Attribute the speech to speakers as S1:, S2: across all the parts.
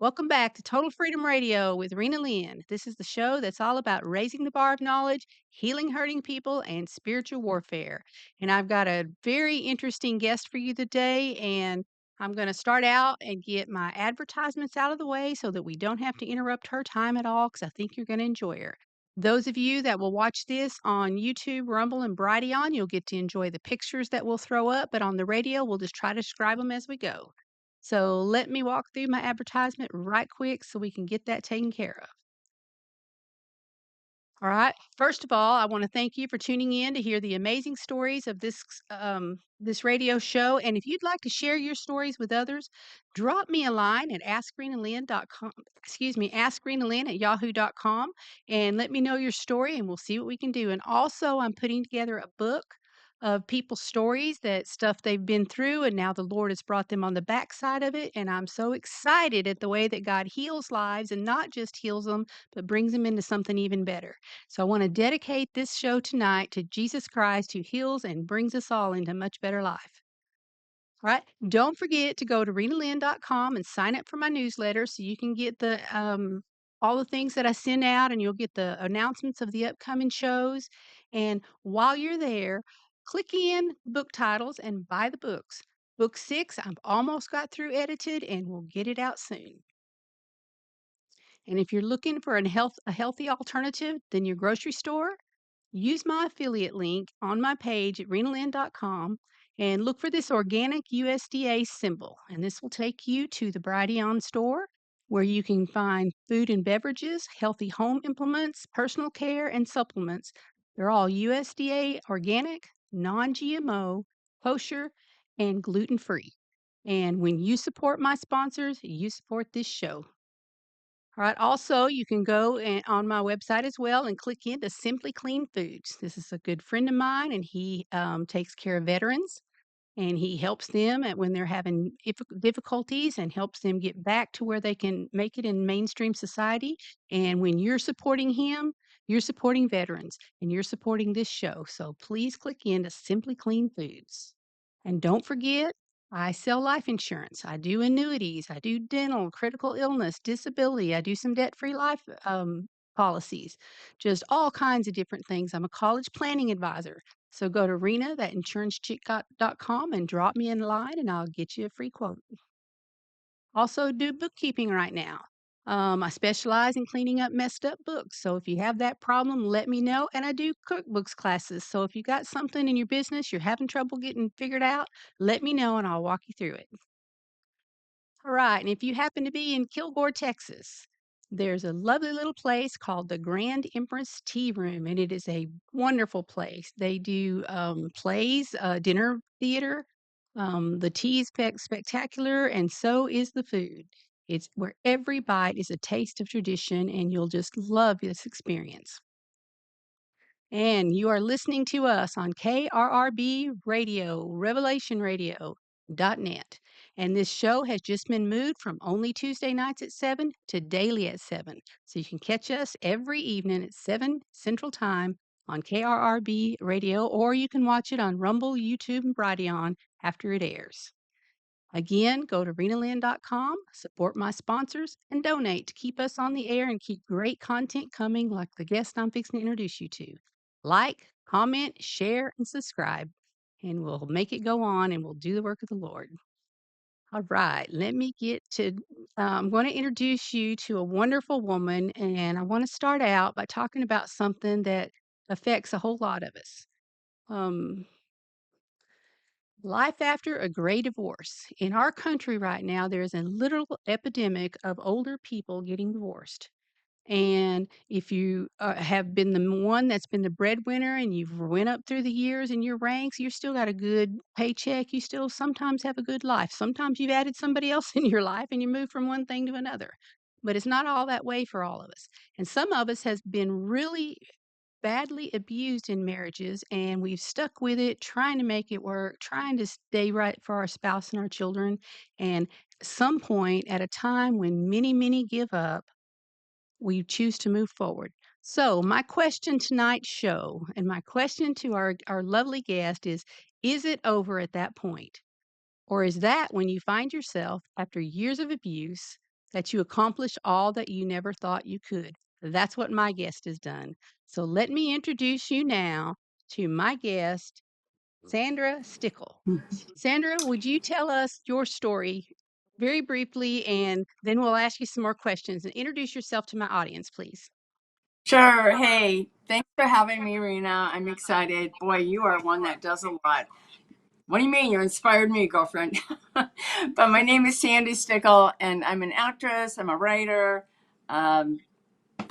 S1: Welcome back to Total Freedom Radio with Rina Lynn. This is the show that's all about raising the bar of knowledge, healing hurting people, and spiritual warfare. And I've got a very interesting guest for you today. And I'm going to start out and get my advertisements out of the way so that we don't have to interrupt her time at all because I think you're going to enjoy her. Those of you that will watch this on YouTube, Rumble, and Brighteon, you'll get to enjoy the pictures that we'll throw up. But on the radio, we'll just try to describe them as we go. So let me walk through my advertisement right quick so we can get that taken care of. All right. First of all, I want to thank you for tuning in to hear the amazing stories of this radio show. And if you'd like to share your stories with others, drop me a line at askrinalyn.com. Excuse me, askrinalyn at yahoo.com and let me know your story and we'll see what we can do. And also, I'm putting together a book of people's stories, that stuff they've been through, and now the Lord has brought them on the backside of it. And I'm so excited at the way that God heals lives and not just heals them, but brings them into something even better. So I want to dedicate this show tonight to Jesus Christ, who heals and brings us all into a much better life. All right. Don't forget to go to rinalyn.com and sign up for my newsletter so you can get the all the things that I send out and you'll get the announcements of the upcoming shows. And while you're there, click in book titles and buy the books. Book 6, I've almost got through edited and we'll get it out soon. And if you're looking for a healthy alternative than your grocery store, use my affiliate link on my page at rinalyn.com and look for this organic USDA symbol. And this will take you to the Brighteon store where you can find food and beverages, healthy home implements, personal care, and supplements. They're all USDA organic, non GMO, kosher, and gluten free. And when you support my sponsors, you support this show. All right. Also, you can go on my website as well and click into Simply Clean Foods. This is a good friend of mine, and he takes care of veterans and he helps them when they're having difficulties and helps them get back to where they can make it in mainstream society. And when you're supporting him, you're supporting veterans and you're supporting this show. So please click into Simply Clean Foods. And don't forget, I sell life insurance. I do annuities. I do dental, critical illness, disability. I do some debt free life policies, just all kinds of different things. I'm a college planning advisor. So go to Rena, thatinsurancechick.com, and drop me in line and I'll get you a free quote. Also do bookkeeping right now. I specialize in cleaning up messed up books. So if you have that problem, let me know. And I do cookbooks classes. So if you got something in your business you're having trouble getting figured out, let me know and I'll walk you through it. All right. And if you happen to be in Kilgore, Texas, there's a lovely little place called the Grand Empress Tea Room, and it is a wonderful place. They do plays, dinner theater. The tea is spectacular, and so is the food. It's where every bite is a taste of tradition, and you'll just love this experience. And you are listening to us on KRRB Radio, Revelation Radio.net. And this show has just been moved from only Tuesday nights at 7 to daily at 7. So you can catch us every evening at 7 Central Time on KRRB Radio, or you can watch it on Rumble, YouTube, and Brighteon after it airs. Again, go to rinalyn.com, support my sponsors, and donate to keep us on the air and keep great content coming like the guest I'm fixing to introduce you to. Like, comment, share, and subscribe, and we'll make it go on and we'll do the work of the Lord. All right, let me get to, I'm going to introduce you to a wonderful woman, and I want to start out by talking about something that affects a whole lot of us. Um, Life after a gray divorce. In our country right now, there is a literal epidemic of older people getting divorced. And if you have been the one that's been the breadwinner and you've went up through the years in your ranks, you still got a good paycheck. You still sometimes have a good life. Sometimes you've added somebody else in your life and you move from one thing to another. But it's not all that way for all of us. And some of us has been really badly abused in marriages and we've stuck with it, trying to make it work, trying to stay right for our spouse and our children. And some point at a time when many give up, we choose to move forward. So, my question tonight's show and my question to our lovely guest is it over at that point? Or is that when you find yourself after years of abuse that you accomplish all that you never thought you could. That's what my guest has done. So let me introduce you now to my guest, Sandra Stickler. Sandra, would you tell us your story very briefly, and then we'll ask you some more questions, and introduce yourself to my audience, please?
S2: Sure. Hey, thanks for having me, Rena. I'm excited. Boy, you are one that does a lot. What do you mean? You inspired me, girlfriend. But my name is Sandy Stickle, and I'm an actress. I'm a writer. Um,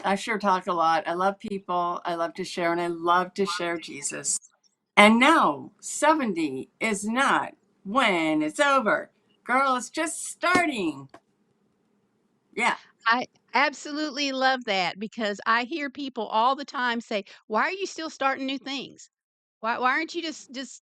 S2: I sure talk a lot. I love people. I love to share, and I love to share Jesus. And no, 70 is not when it's over. Girl, it's just starting. Yeah.
S1: I absolutely love that, because I hear people all the time say, "Why are you still starting new things? Why aren't you just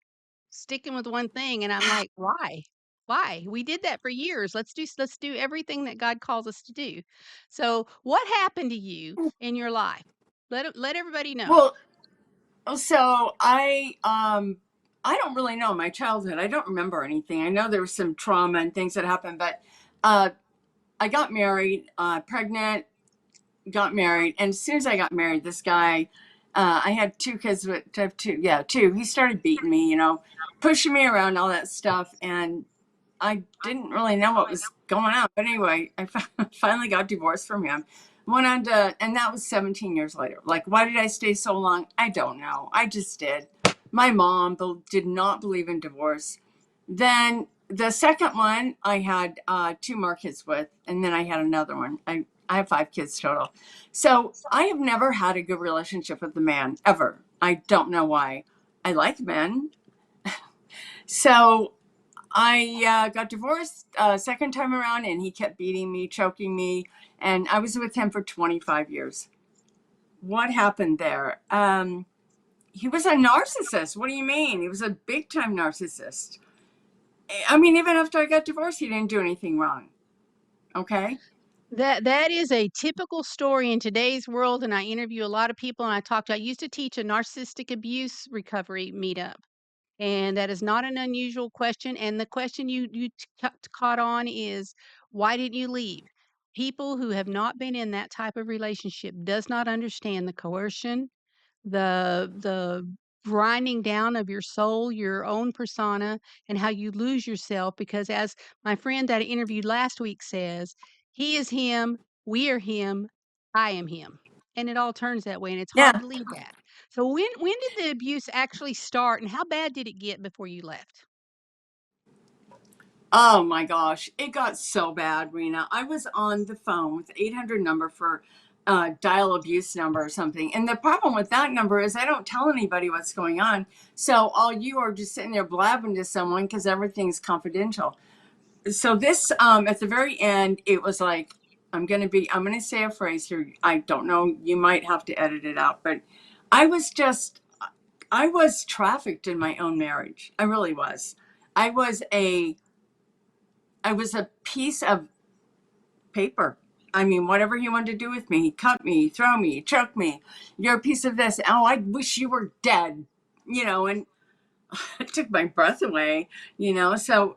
S1: sticking with one thing?" And I'm like, "Why? Why? We did that for years. Let's do everything that God calls us to do." So, what happened to you in your life? Let everybody know.
S2: Well, so I don't really know my childhood. I don't remember anything. I know there was some trauma and things that happened, but uh I got married, pregnant, got married, and as soon as I got married, this guy, I had two kids with I have two, yeah, two. He started beating me, pushing me around, all that stuff, and I didn't really know what was going on. But anyway, I finally got divorced from him. Went on to, and that was 17 years later. Like, why did I stay so long? I don't know. I just did. My mom did not believe in divorce. Then the second one, I had two more kids with, and then I had another one. I have five kids total. So I have never had a good relationship with a man, ever. I don't know why. I like men. So I got divorced second time around, and he kept beating me, choking me, and I was with him for 25 years. What happened there? He was a narcissist. What do you mean? He was a big time narcissist. I mean, even after I got divorced, he didn't do anything wrong. Okay.
S1: That is a typical story in today's world, and I interview a lot of people, and I used to teach a narcissistic abuse recovery meetup. And that is not an unusual question, and the question you caught on is, "Why didn't you leave?" People who have not been in that type of relationship does not understand the coercion, the grinding down of your soul, your own persona, and how you lose yourself, because as my friend that I interviewed last week says, "He is him, we are him, I am him." And it all turns that way, and it's hard
S2: Yeah.
S1: to leave that. So when did the abuse actually start, and how bad did it get before you left?
S2: Oh my gosh, it got so bad, Rena. I was on the phone with the 800 number for dial abuse number or something. And the problem with that number is I don't tell anybody what's going on. So all you are just sitting there blabbing to someone because everything's confidential. So this, at the very end, it was like, I'm going to say a phrase here. I don't know. You might have to edit it out, but I was just, I was trafficked in my own marriage. I really was. I was a I was a piece of paper. I mean, whatever he wanted to do with me, he cut me, throw me, choke me. You're a piece of this. Oh, I wish you were dead. And it took my breath away. So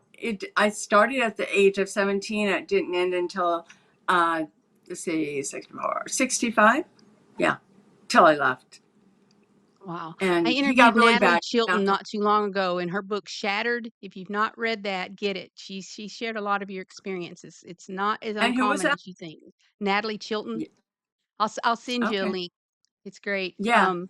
S2: I started at the age of 17. It didn't end until, let's see, 65. Yeah, till I left.
S1: Wow. I
S2: And he
S1: interviewed
S2: got really
S1: Natalie
S2: bad
S1: Chilton
S2: after.
S1: not too long ago in her book Shattered. If you've not read that, get it. She shared a lot of your experiences. It's not as
S2: And who was
S1: uncommon
S2: that?
S1: as you think. Natalie Chilton.
S2: Yeah,
S1: I'll send you a
S2: okay.
S1: link. It's great.
S2: Yeah. I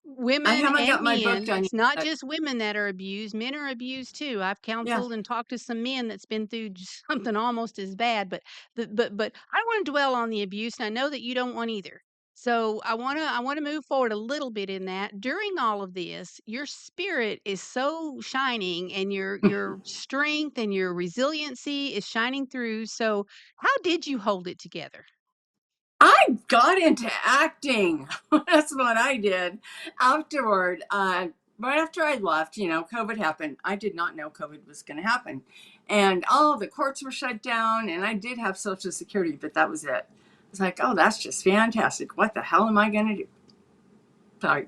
S1: Women
S2: haven't
S1: and
S2: got my book
S1: men,
S2: done
S1: it's not
S2: yet.
S1: just women that are abused, men are abused too. I've
S2: Yeah.
S1: counseled and talked to some men that's been through just something almost as bad, but I don't want to dwell on the abuse, and I know that you don't want either. So I want to move forward a little bit in that. During all of this, your spirit is so shining, and your strength and your resiliency is shining through. So how did you hold it together?
S2: I got into acting. That's what I did afterward. Right after I left, COVID happened. I did not know COVID was going to happen. And all the courts were shut down, and I did have Social Security, but that was it. It's like, oh, that's just fantastic. What the hell am I going to do? Sorry.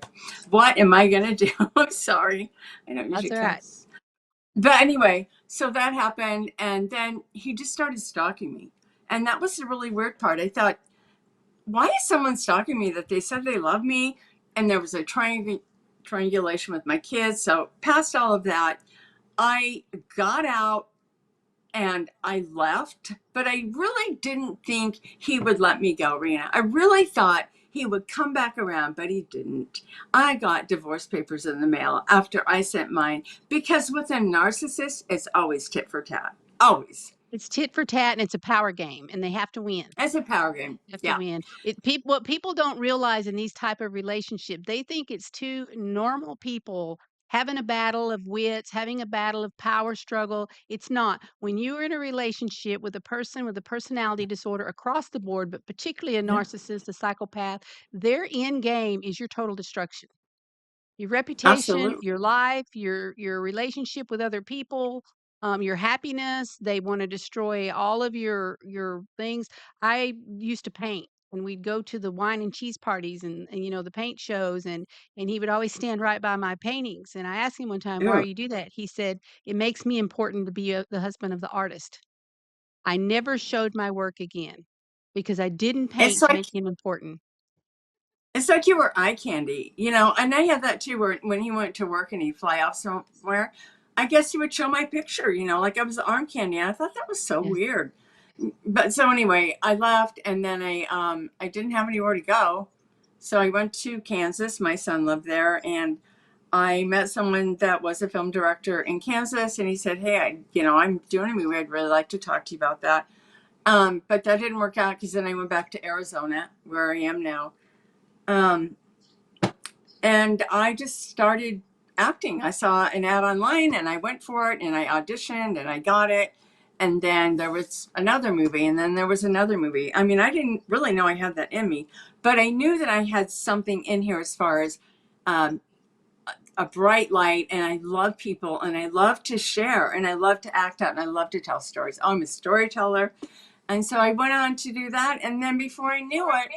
S2: What am I going to do? I'm sorry. I don't
S1: That's
S2: usually
S1: all right.
S2: cuss. But anyway, so that happened. And then he just started stalking me. And that was the really weird part. I thought, why is someone stalking me that they said they love me? And there was a triangulation with my kids. So past all of that, I got out and I left, but I really didn't think he would let me go, Rena. I really thought he would come back around, but he didn't. I got divorce papers in the mail after I sent mine because with a narcissist, it's always tit for tat. Always.
S1: It's tit for tat and it's a power game and they have to win.
S2: It's a power game.
S1: Have to
S2: Yeah.
S1: win. What people don't realize in these type of relationship, they think it's two normal people having a battle of wits, having a battle of power struggle. It's not. When you're in a relationship with a person with a personality disorder across the board, but particularly a
S2: Yeah.
S1: narcissist, a psychopath, their end game is your total destruction. Your reputation,
S2: Absolutely.
S1: your life, your relationship with other people, your happiness. They want to destroy all of your things. I used to paint, and we'd go to the wine and cheese parties and you know the paint shows, and he would always stand right by my paintings. And I asked him one time, "Why
S2: Ew.
S1: you do that?" He said, "It makes me important to be the husband of the artist." I never showed my work again because I didn't
S2: It's
S1: paint to
S2: like
S1: make him important.
S2: It's like you were eye candy, and I had that too, where when he went to work and he'd fly off somewhere, I guess he would show my picture, like I was arm candy. And I thought that was so
S1: Yes,
S2: weird. But so anyway, I left and then I didn't have anywhere to go. So I went to Kansas. My son lived there and I met someone that was a film director in Kansas and he said, "Hey, I'm doing a movie. I'd really like to talk to you about that." But that didn't work out because then I went back to Arizona where I am now. Um, and I just started acting. I saw an ad online and I went for it and I auditioned and I got it. And then there was another movie and then there was another movie. I mean, I didn't really know I had that in me, but I knew that I had something in here as far as um, a bright light and I love people and I love to share and I love to act out and I love to tell stories. I'm a storyteller. And so I went on to do that. And then before I knew it,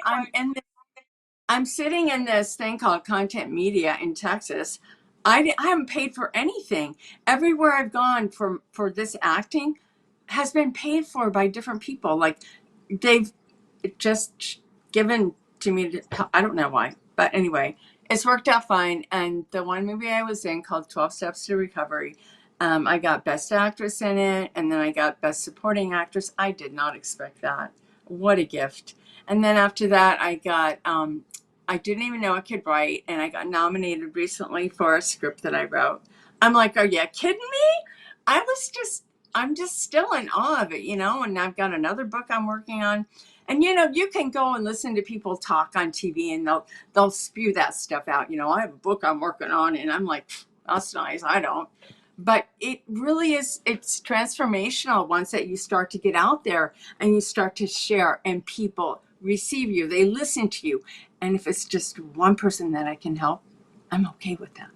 S2: I'm sitting in this thing called content media in Texas. I haven't paid for anything. Everywhere I've gone for this acting has been paid for by different people. Like they've just given to me. I don't know why, but anyway, it's worked out fine. And the one movie I was in called 12 Steps to Recovery, I got Best Actress in it, and then I got Best Supporting Actress. I did not expect that. What a gift. And then after that, I didn't even know I could write, and I got nominated recently for a script that I wrote. I'm like, are you kidding me? I'm just still in awe of it, and I've got another book I'm working on. And you can go and listen to people talk on TV and they'll spew that stuff out. I have a book I'm working on and I'm like, that's nice. I don't. But it really is, it's transformational once that you start to get out there and you start to share and people receive you, they listen to you. And if it's just one person that I can help, I'm okay with that.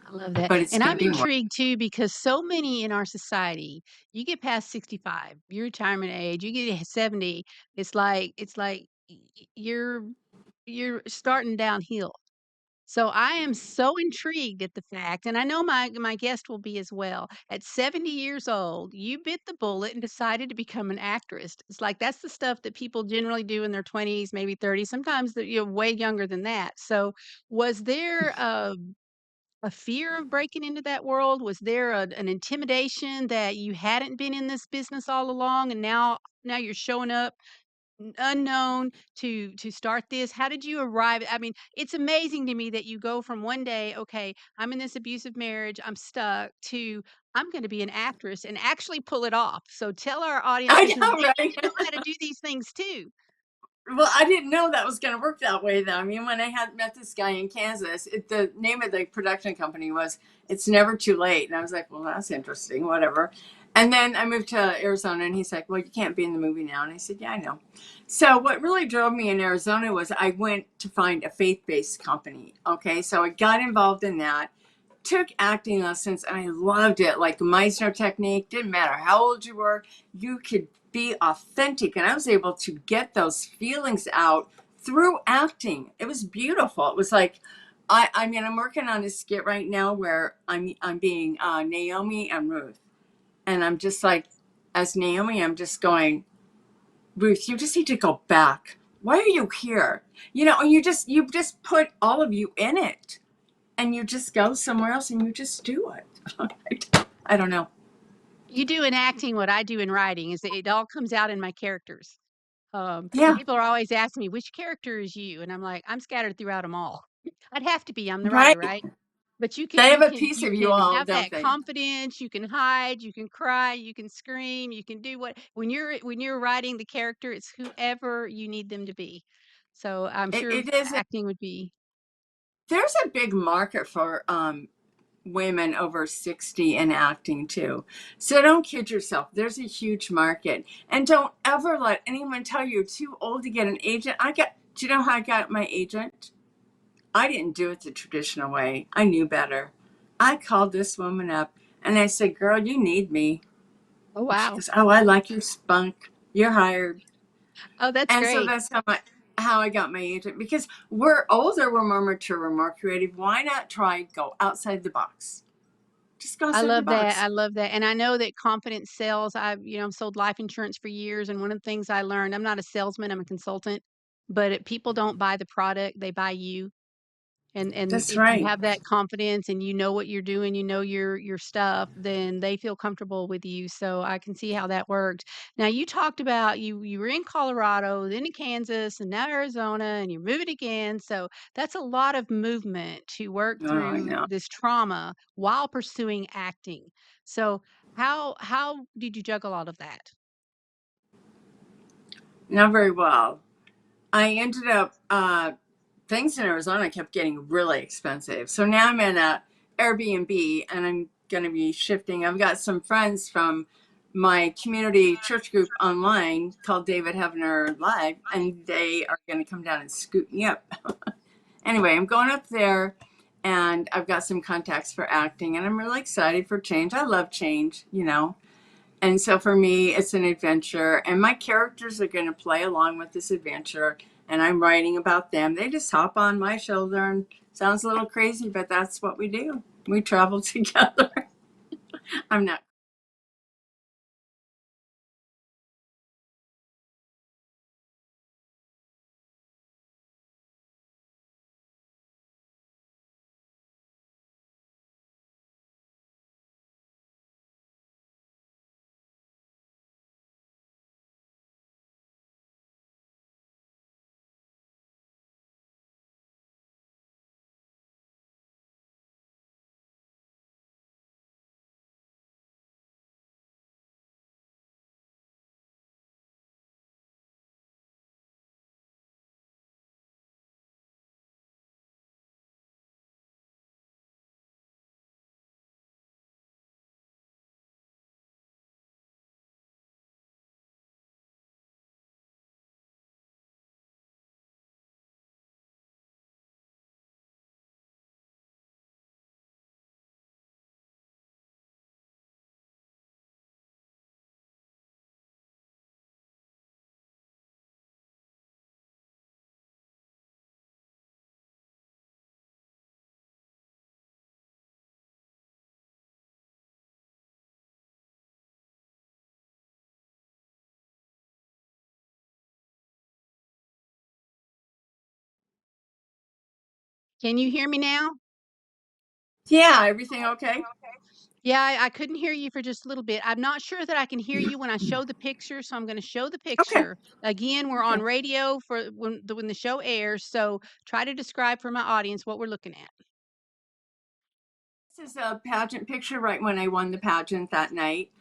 S1: I love that.
S2: But it's
S1: And
S2: going to
S1: I'm
S2: be more.
S1: intrigued too because so many in our society, you get past 65, your retirement age, you get 70, it's like you're starting downhill. So I am so intrigued at the fact, and I know my guest will be as well. At 70 years old, you bit the bullet and decided to become an actress. It's like that's the stuff that people generally do in their 20s, maybe 30s. Sometimes you're way younger than that. So was there a fear of breaking into that world? Was there an intimidation that you hadn't been in this business all along and now you're showing up unknown to start this? How did you arrive? I mean, it's amazing to me that you go from one day, okay, I'm in this abusive marriage, I'm stuck, to I'm going to be an actress and actually pull it off. So tell our audience
S2: I
S1: because
S2: know,
S1: you know
S2: right?
S1: how to do these things too.
S2: Well, I didn't know that was going to work that way, though. I mean, when I had met this guy in Kansas, the name of the production company was It's Never Too Late. And I was like, well, that's interesting, whatever. And then I moved to Arizona, and he's like, well, you can't be in the movie now. And I said, yeah, I know. So what really drove me in Arizona was I went to find a faith-based company. Okay, so I got involved in that, took acting lessons, and I loved it. Like Meisner technique, didn't matter how old you were, you could be authentic. And I was able to get those feelings out through acting. It was beautiful. It was like, I mean, I'm working on a skit right now where I'm being Naomi and Ruth. And I'm just like, as Naomi, I'm just going, Ruth, you just need to go back. Why are you here? And you just put all of you in it, and you just go somewhere else and you just do it. I don't know.
S1: You do in acting what I do in writing is that it all comes out in my characters. And
S2: Yeah,
S1: people are always asking me, "Which character is you?" And I'm like, "I'm scattered throughout them all." I'd have to be, I'm the writer,
S2: right.
S1: right? But you can
S2: They have
S1: you
S2: a
S1: can
S2: piece
S1: you
S2: of you
S1: can
S2: all,
S1: have
S2: don't
S1: that
S2: they?
S1: confidence, you can hide, you can cry, you can scream, you can do what when you're writing the character, it's whoever you need them to be. So, I'm
S2: It,
S1: sure
S2: it is.
S1: acting would be.
S2: There's a big market for women over 60 in acting too. So don't kid yourself. There's a huge market. And don't ever let anyone tell you you're too old to get an agent. Do you know how I got my agent? I didn't do it the traditional way. I knew better. I called this woman up and I said, "Girl, you need me."
S1: Oh,
S2: And she
S1: wow.
S2: goes, "Oh, I like your spunk. You're hired."
S1: Oh, that's
S2: And so
S1: great.
S2: that's how I got my agent, because we're older, we're more mature, we're more creative. Why not try go outside the box? Just go
S1: I
S2: outside the
S1: love that,
S2: box.
S1: I love that, and I know that confidence sells. I've sold life insurance for years, and one of the things I learned, I'm not a salesman, I'm a consultant, but people don't buy the product, they buy you. And
S2: That's
S1: if you
S2: right.
S1: have that confidence and you know what you're doing, you know your stuff, then they feel comfortable with you. So I can see how that worked. Now you talked about you were in Colorado, then in Kansas, and now Arizona, and you're moving again. So that's a lot of movement to work
S2: Oh,
S1: through
S2: no,
S1: this trauma while pursuing acting. So how did you juggle all of that?
S2: not very well. I ended up things in Arizona kept getting really expensive. So now I'm in a Airbnb and I'm going to be shifting. I've got some friends from my community church group online called David Heavener Live, and they are going to come down and scoop me up. Anyway, I'm going up there and I've got some contacts for acting and I'm really excited for change. I love change. And so for me, it's an adventure, and my characters are going to play along with this adventure, and I'm writing about them. They just hop on my shoulder, and sounds a little crazy, but that's what we do. We travel together. I'm not.
S1: Can you hear me now?
S2: Yeah, everything okay?
S1: Yeah, I couldn't hear you for just a little bit. I'm not sure that I can hear you when I show the picture, so I'm gonna show the
S2: Okay.
S1: picture. Again, we're
S2: Okay.
S1: on radio for when the show airs, so try to describe for my audience what we're looking at.
S2: This is a pageant picture right when I won the pageant that night.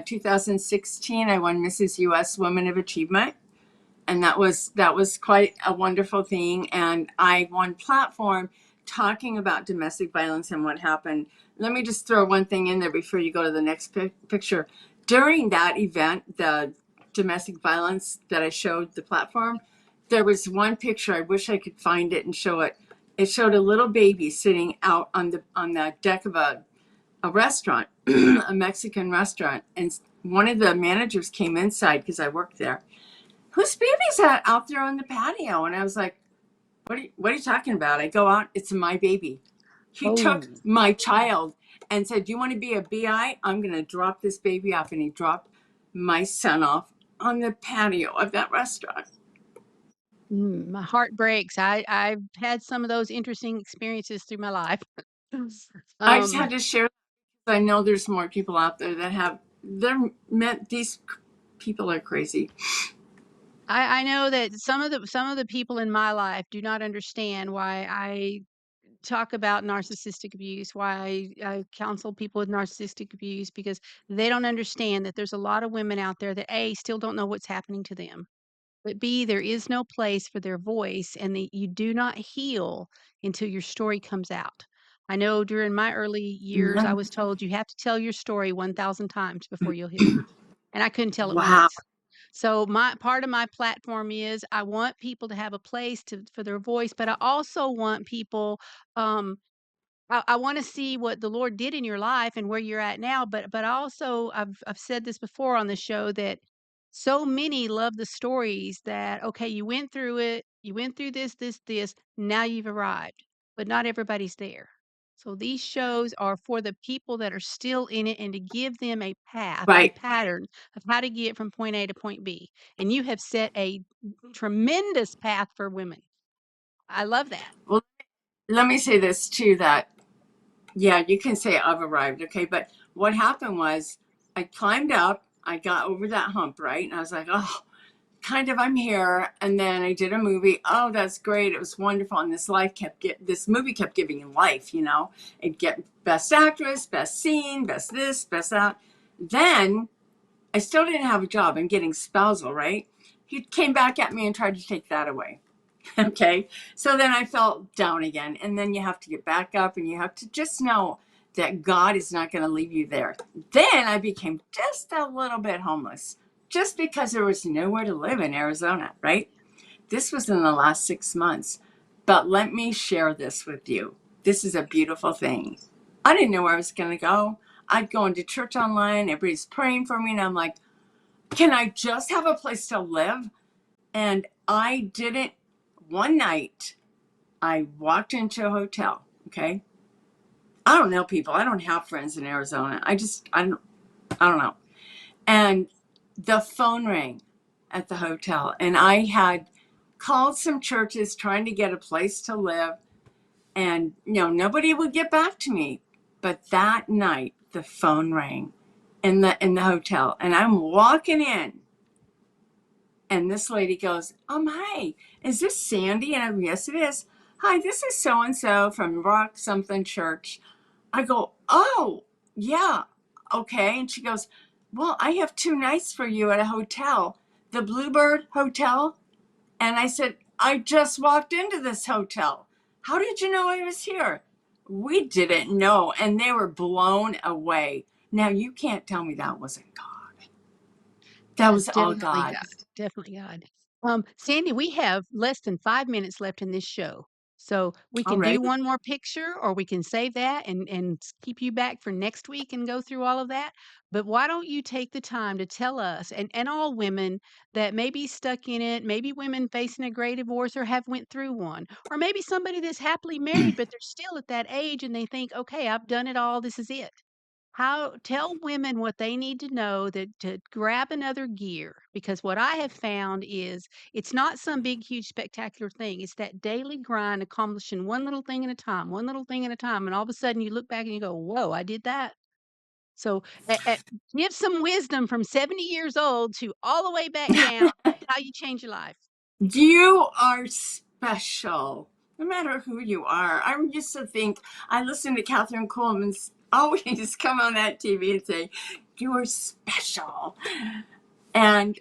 S2: 2016, I won Mrs. U.S. Woman of Achievement, and that was quite a wonderful thing, and I won platform talking about domestic violence and what happened. Let me just throw one thing in there before you go to the next picture. During that event, the domestic violence that I showed the platform, there was one picture. I wish I could find it and show it. It showed a little baby sitting out on the deck of a restaurant, a Mexican restaurant, and one of the managers came inside because I worked there. "Whose baby's that out there on the patio?" And I was like, what are you talking about? I go out, it's my baby. He took
S1: Oh.
S2: my child and said, "Do you want to be a BI? I'm going to drop this baby off." And he dropped my son off on the patio of that restaurant.
S1: My heart breaks. I've had some of those interesting experiences through my life.
S2: I just
S1: Um,
S2: had to share. I know there's more people out there that have. They're meant. These people are crazy.
S1: I know that some of the people in my life do not understand why I talk about narcissistic abuse, why I counsel people with narcissistic abuse, because they don't understand that there's a lot of women out there that A, still don't know what's happening to them. But B, there is no place for their voice, and you do not heal until your story comes out. I know during my early years, I
S2: Yeah.
S1: was told you have to tell your story 1,000 times before you'll heal. And I couldn't tell it
S2: Wow.
S1: once. So my part of my platform is I want people to have a place for their voice, but I also want people um, I wanna see what the Lord did in your life and where you're at now, but also I've said this before on the show that so many love the stories that, okay, you went through it, you went through this, now you've arrived, but not everybody's there. So these shows are for the people that are still in it and to give them a path, a
S2: Right.
S1: pattern of how to get from point A to point B. And you have set a tremendous path for women. I love that.
S2: Well, let me say this too. That yeah, you can say I've arrived. Okay, but what happened was I climbed up. I got over that hump, right, and I was like, oh, kind of I'm here. And then I did a movie. Oh, that's great. It was wonderful. And this movie kept giving you life, It'd get best actress, best scene, best this, best that. Then I still didn't have a job. I'm getting spousal, right? He came back at me and tried to take that away. Okay. So then I felt down again. And then you have to get back up and you have to just know that God is not going to leave you there. Then I became just a little bit homeless just because there was nowhere to live in Arizona, right? This was in the last 6 months. But let me share this with you. This is a beautiful thing. I didn't know where I was going to go. I'd go into church online, everybody's praying for me, and I'm like, can I just have a place to live? And I didn't. One night, I walked into a hotel. Okay. I don't know people. I don't have friends in Arizona. I don't know. And the phone rang at the hotel, and I had called some churches trying to get a place to live, and nobody would get back to me. But that night, the phone rang in the hotel, and I'm walking in, and this lady goes, hi, is this Sandy? And I'm, yes, it is. Hi, this is so and so from Rock Something Church. I go, oh, yeah, okay. And she goes, well, I have 2 nights for you at a hotel, the Bluebird Hotel. And I said, I just walked into this hotel. How did you know I was here? We didn't know. And they were blown away. Now, you can't tell me that wasn't God. That
S1: That's
S2: was all
S1: definitely
S2: God.
S1: God, definitely God. Sandy, we have less than 5 minutes left in this show, so we can do
S2: Already.
S1: one more picture, or we can save that and keep you back for next week and go through all of that. But why don't you take the time to tell us and all women that may be stuck in it, maybe women facing a great divorce or have went through one, or maybe somebody that's happily married, but they're still at that age and they think, okay, I've done it all, this is it. How tell women what they need to know that to grab another gear, because what I have found is it's not some big, huge, spectacular thing. It's that daily grind accomplishing one little thing at a time, one little thing at a time. And all of a sudden you look back and you go, whoa, I did that. So give some wisdom from 70 years old to all the way back down, how you change your life.
S2: You are special, no matter who you are. I used to think, I listened to Catherine Coleman's always come on that TV and say, you are special. And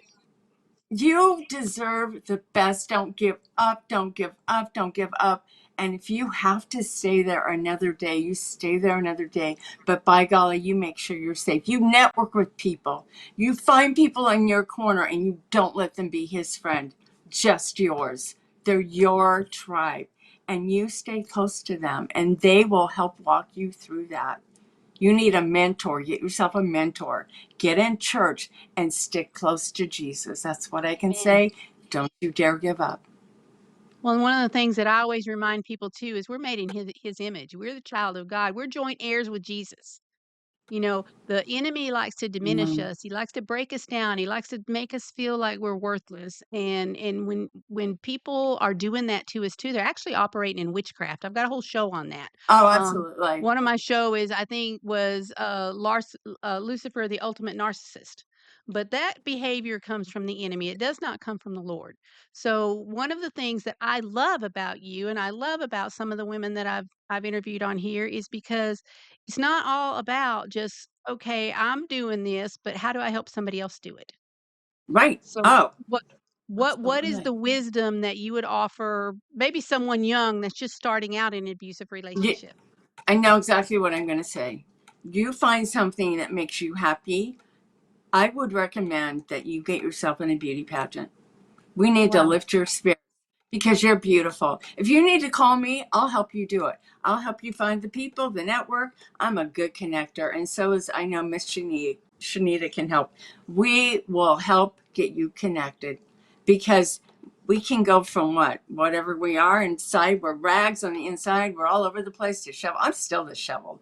S2: you deserve the best. Don't give up. Don't give up. Don't give up. And if you have to stay there another day, you stay there another day. But by golly, you make sure you're safe. You network with people. You find people in your corner and you don't let them be his friend, just yours. They're your tribe. And you stay close to them and they will help walk you through that. You need a mentor. Get yourself a mentor. Get in church and stick close to Jesus. That's what I can
S1: Man.
S2: say. Don't you dare give up.
S1: Well, and one of the things that I always remind people too is we're made in his image. We're the child of God. We're joint heirs with Jesus. The enemy likes to diminish
S2: Mm.
S1: us. He likes to break us down. He likes to make us feel like we're worthless. And when people are doing that to us too, they're actually operating in witchcraft. I've got a whole show on that.
S2: Oh,
S1: Um,
S2: absolutely.
S1: one of my show is I think was Lucifer, the ultimate narcissist. But that behavior comes from the enemy. It does not come from the Lord. So one of the things that I love about you and I love about some of the women that I've interviewed on here is because it's not all about just, "Okay, I'm doing this, but how do I help somebody else do it?"
S2: Right.
S1: So
S2: Oh,
S1: what what is
S2: absolutely.
S1: the wisdom that you would offer maybe someone young that's just starting out in an abusive
S2: Yeah,
S1: relationship?
S2: I know exactly what I'm going to say. You find something that makes you happy. I would recommend that you get yourself in a beauty pageant. We need to
S1: Wow.
S2: lift your spirit because you're beautiful. If you need to call me, I'll help you do it. I'll help you find the people, the network. I'm a good connector. And so is, I know, Miss Shanita. Shanita can help. We will help get you connected because we can go from whatever we are inside. We're rags on the inside. We're all over the place, disheveled. I'm still disheveled.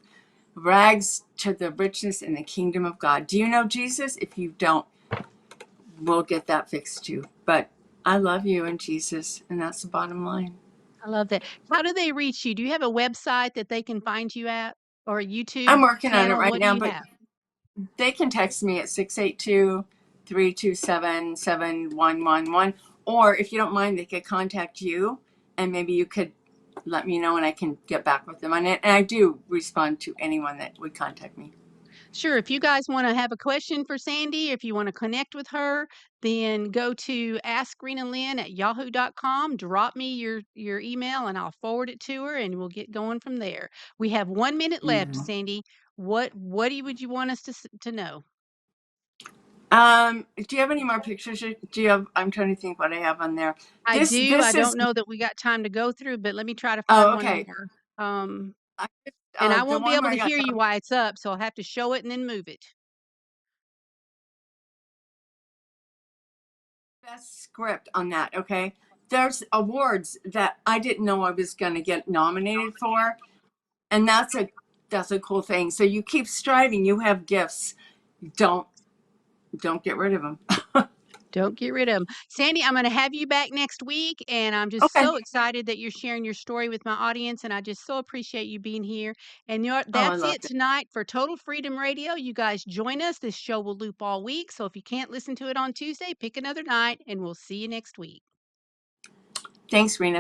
S2: Rags to the richness in the kingdom of God. Do you know Jesus? If you don't, we'll get that fixed too. But I love you and Jesus, and that's the bottom line.
S1: I love that. How do they reach you? Do you have a website that they can find you at or a
S2: I'm
S1: YouTube
S2: working on it
S1: channel?
S2: right
S1: What do
S2: now,
S1: you
S2: but
S1: have?
S2: they can text me at 682-327-7111. Or if you don't mind, they could contact you and maybe you could let me know and I can get back with them on it. And I do respond to anyone that would contact me.
S1: Sure. If you guys want to have a question for Sandy, if you want to connect with her, then go to askrinalyn@yahoo.com. Drop me your email and I'll forward it to her and we'll get going from there. We have 1 minute left,
S2: Yeah.
S1: Sandy. Would you want us to know?
S2: Do you have any more pictures? Do you have, I'm trying to think what I have on there.
S1: I
S2: This,
S1: do. I
S2: this is,
S1: don't know that we got time to go through, but let me try to find
S2: oh,
S1: one
S2: okay.
S1: more. Um,
S2: I just,
S1: and I
S2: the
S1: won't be
S2: one
S1: able
S2: where
S1: to
S2: I got
S1: hear you while it's up, so I'll have to show it and then move it.
S2: best script on that. Okay, there's awards that I didn't know I was going to get nominated for, and that's a cool thing. So you keep striving. You have gifts. Don't don't get rid of them.
S1: Don't get rid of them, Sandy, I'm gonna have you back next week, and I'm just
S2: Okay.
S1: so excited that you're sharing your story with my audience, and I just so appreciate you being here. And
S2: Oh, I
S1: that's it
S2: loved it.
S1: tonight for Total Freedom Radio. You guys join us. This show will loop all week, so if you can't listen to it on Tuesday, pick another night, and we'll see you next week.
S2: Thanks, Rena.